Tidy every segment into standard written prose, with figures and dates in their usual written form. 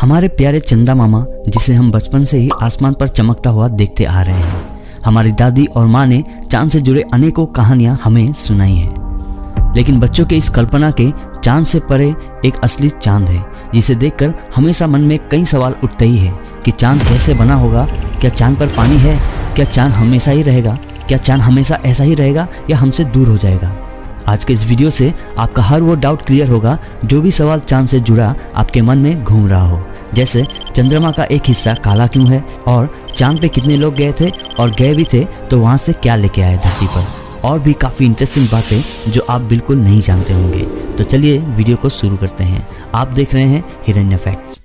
हमारे प्यारे चंदा मामा, जिसे हम बचपन से ही आसमान पर चमकता हुआ देखते आ रहे हैं। हमारी दादी और माँ ने चांद से जुड़े अनेकों कहानियां हमें सुनाई हैं। लेकिन बच्चों के इस कल्पना के चांद से परे एक असली चांद है, जिसे देखकर हमेशा मन में कई सवाल उठते ही है कि चांद कैसे बना होगा, क्या चांद पर पानी है, क्या चांद हमेशा ही रहेगा, क्या चांद हमेशा ऐसा ही रहेगा या हमसे दूर हो जाएगा। आज के इस वीडियो से आपका हर वो डाउट क्लियर होगा जो भी सवाल चांद से जुड़ा आपके मन में घूम रहा हो। जैसे चंद्रमा का एक हिस्सा काला क्यों है, और चांद पे कितने लोग गए थे और गए भी थे तो वहाँ से क्या लेके आए धरती पर, और भी काफ़ी इंटरेस्टिंग बातें जो आप बिल्कुल नहीं जानते होंगे। तो चलिए वीडियो को शुरू करते हैं। आप देख रहे हैं हिरण्य फैक्ट्स।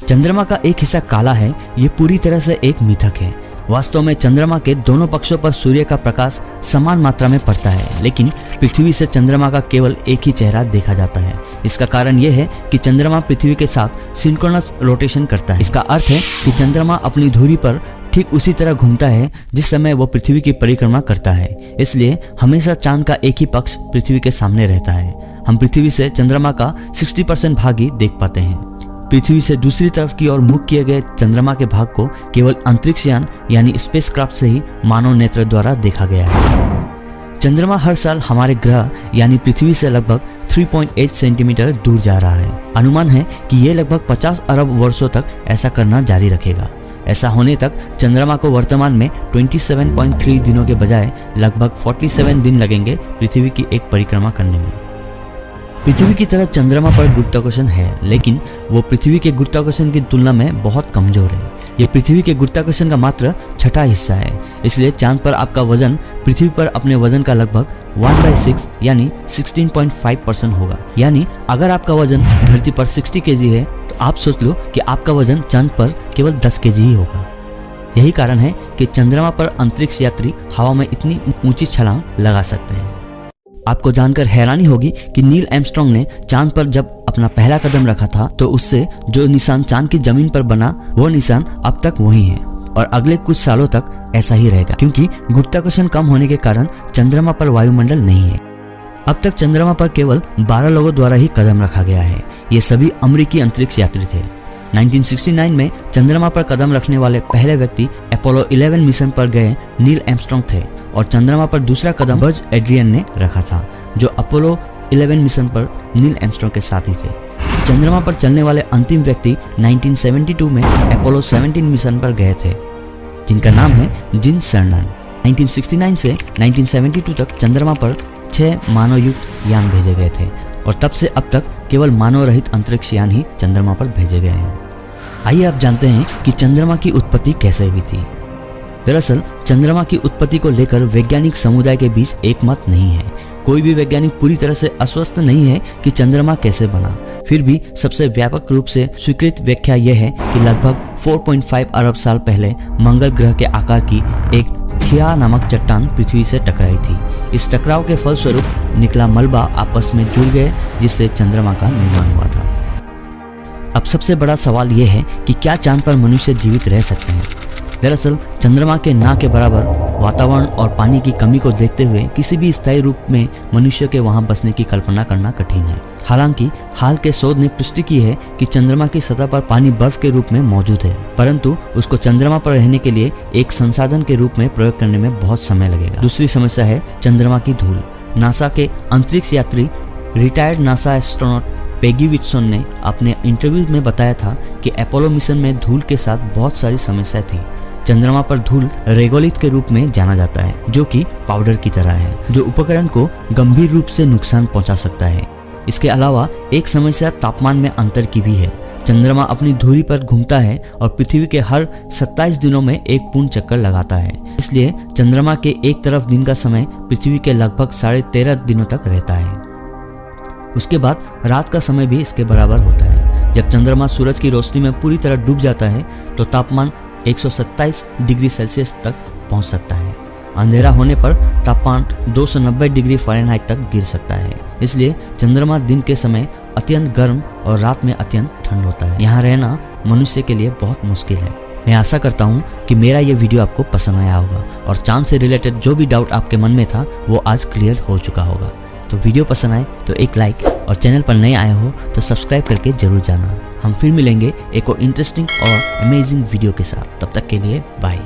चंद्रमा का एक हिस्सा काला है, ये पूरी तरह से एक मिथक है। वास्तव में चंद्रमा के दोनों पक्षों पर सूर्य का प्रकाश समान मात्रा में पड़ता है, लेकिन पृथ्वी से चंद्रमा का केवल एक ही चेहरा देखा जाता है। इसका कारण यह है कि चंद्रमा पृथ्वी के साथ सिंक्रोनस रोटेशन करता है। इसका अर्थ है कि चंद्रमा अपनी धुरी पर ठीक उसी तरह घूमता है जिस समय वो पृथ्वी की परिक्रमा करता है। इसलिए हमेशा चांद का एक ही पक्ष पृथ्वी के सामने रहता है। हम पृथ्वी से चंद्रमा का 60% भाग ही देख पाते हैं। पृथ्वी से दूसरी तरफ की ओर मुख किए गए चंद्रमा के भाग को केवल अंतरिक्ष यान यानी स्पेसक्राफ्ट से ही मानव नेत्र द्वारा देखा गया है। चंद्रमा हर साल हमारे ग्रह यानी पृथ्वी से लगभग 3.8 सेंटीमीटर दूर जा रहा है। अनुमान है कि यह लगभग 50 अरब वर्षों तक ऐसा करना जारी रखेगा। ऐसा होने तक चंद्रमा को वर्तमान में 27.3 दिनों के बजाय लगभग 47 दिन लगेंगे पृथ्वी की एक परिक्रमा करने में। पृथ्वी की तरह चंद्रमा पर गुरुत्वाकर्षण है, लेकिन वो पृथ्वी के गुरुत्वाकर्षण की तुलना में बहुत कमजोर है। ये पृथ्वी के गुरुत्वाकर्षण का मात्र छठा हिस्सा है। इसलिए चांद पर आपका वजन पृथ्वी पर अपने वजन का लगभग 1/6 यानी 16.5% होगा। यानी अगर आपका वजन धरती पर 60 kg है तो आप सोच लो कि आपका वजन चांद पर केवल 10 kg ही होगा। यही कारण है कि चंद्रमा पर अंतरिक्ष यात्री हवा में इतनी ऊंची छलांग लगा सकते हैं। आपको जानकर हैरानी होगी कि नील आर्मस्ट्रांग ने चांद पर जब अपना पहला कदम रखा था तो उससे जो निशान चांद की जमीन पर बना वो निशान अब तक वही है और अगले कुछ सालों तक ऐसा ही रहेगा, क्योंकि गुरुत्वाकर्षण कम होने के कारण चंद्रमा पर वायुमंडल नहीं है। अब तक चंद्रमा पर केवल 12 लोगों द्वारा ही कदम रखा गया है। ये सभी अमेरिकी अंतरिक्ष यात्री थे। 1969 में चंद्रमा पर कदम रखने वाले पहले व्यक्ति अपोलो 11 मिशन पर गए नील आर्मस्ट्रांग थे और चंद्रमा पर दूसरा कदम बज एड्रियन ने रखा था, जो अपोलो 11 मिशन पर नील आर्मस्ट्रांग के साथ ही थे। चंद्रमा पर चलने वाले अंतिम व्यक्ति 1972 में अपोलो 17 मिशन पर गए थे, जिनका नाम है जिन सर्नन। 1969 से 1972 तक चंद्रमा पर 6 मानवयुक्त यान भेजे गए थे और तब से अब तक केवल मानव रहित अंतरिक्ष यान ही चंद्रमा पर भेजे गए हैं। आइए आप जानते हैं कि चंद्रमा की उत्पत्ति कैसे हुई थी। दरअसल चंद्रमा की उत्पत्ति को लेकर वैज्ञानिक समुदाय के बीच एक मत नहीं है। कोई भी वैज्ञानिक पूरी तरह से आश्वस्त नहीं है कि चंद्रमा कैसे बना। फिर भी सबसे व्यापक रूप से स्वीकृत व्याख्या यह है कि लगभग 4.5 अरब साल पहले मंगल ग्रह के आकार की एक थिया नामक चट्टान पृथ्वी से टकराई थी। इस टकराव के फलस्वरूप निकला मलबा आपस में जुड़ गए, जिससे चंद्रमा का निर्माण हुआ था। अब सबसे बड़ा सवाल यह है कि क्या चांद पर मनुष्य जीवित रह सकते हैं। दरअसल चंद्रमा के ना के बराबर वातावरण और पानी की कमी को देखते हुए किसी भी स्थायी रूप में मनुष्य के वहां बसने की कल्पना करना कठिन है। हालांकि हाल के शोध ने पुष्टि की है कि चंद्रमा की सतह पर पानी बर्फ के रूप में मौजूद है, परंतु उसको चंद्रमा पर रहने के लिए एक संसाधन के रूप में प्रयोग करने में बहुत समय लगेगा। दूसरी समस्या है चंद्रमा की धूल। नासा के अंतरिक्ष यात्री retired NASA astronaut Peggy Wilson ने अपने इंटरव्यू में बताया था कि अपोलो मिशन में धूल के साथ बहुत सारी समस्याएं थी। चंद्रमा पर धूल रेगोलिथ के रूप में जाना जाता है, जो कि पाउडर की तरह है, जो उपकरण को गंभीर रूप से नुकसान पहुंचा सकता है। इसके अलावा एक समस्या तापमान में अंतर की भी है। चंद्रमा अपनी धुरी पर घूमता है और पृथ्वी के हर 27 दिनों में एक पूर्ण चक्कर लगाता है। इसलिए चंद्रमा के एक तरफ दिन का समय पृथ्वी के लगभग 13.5 दिनों तक रहता है। उसके बाद रात का समय भी इसके बराबर होता है। जब चंद्रमा सूरज की रोशनी में पूरी तरह डूब जाता है तो तापमान 127 डिग्री सेल्सियस तक पहुंच सकता है। अंधेरा होने पर तापमान 290 डिग्री फ़ारेनहाइट तक गिर सकता है। इसलिए चंद्रमा दिन के समय अत्यंत गर्म और रात में अत्यंत ठंड होता है। यहाँ रहना मनुष्य के लिए बहुत मुश्किल है। मैं आशा करता हूँ कि मेरा ये वीडियो आपको पसंद आया होगा और चांद से रिलेटेड जो भी डाउट आपके मन में था वो आज क्लियर हो चुका होगा। तो वीडियो पसंद आए तो एक लाइक और चैनल पर नए आए हो तो सब्सक्राइब करके जरूर जाना। हम फिर मिलेंगे एक और इंटरेस्टिंग और अमेजिंग वीडियो के साथ। तब तक के लिए बाय।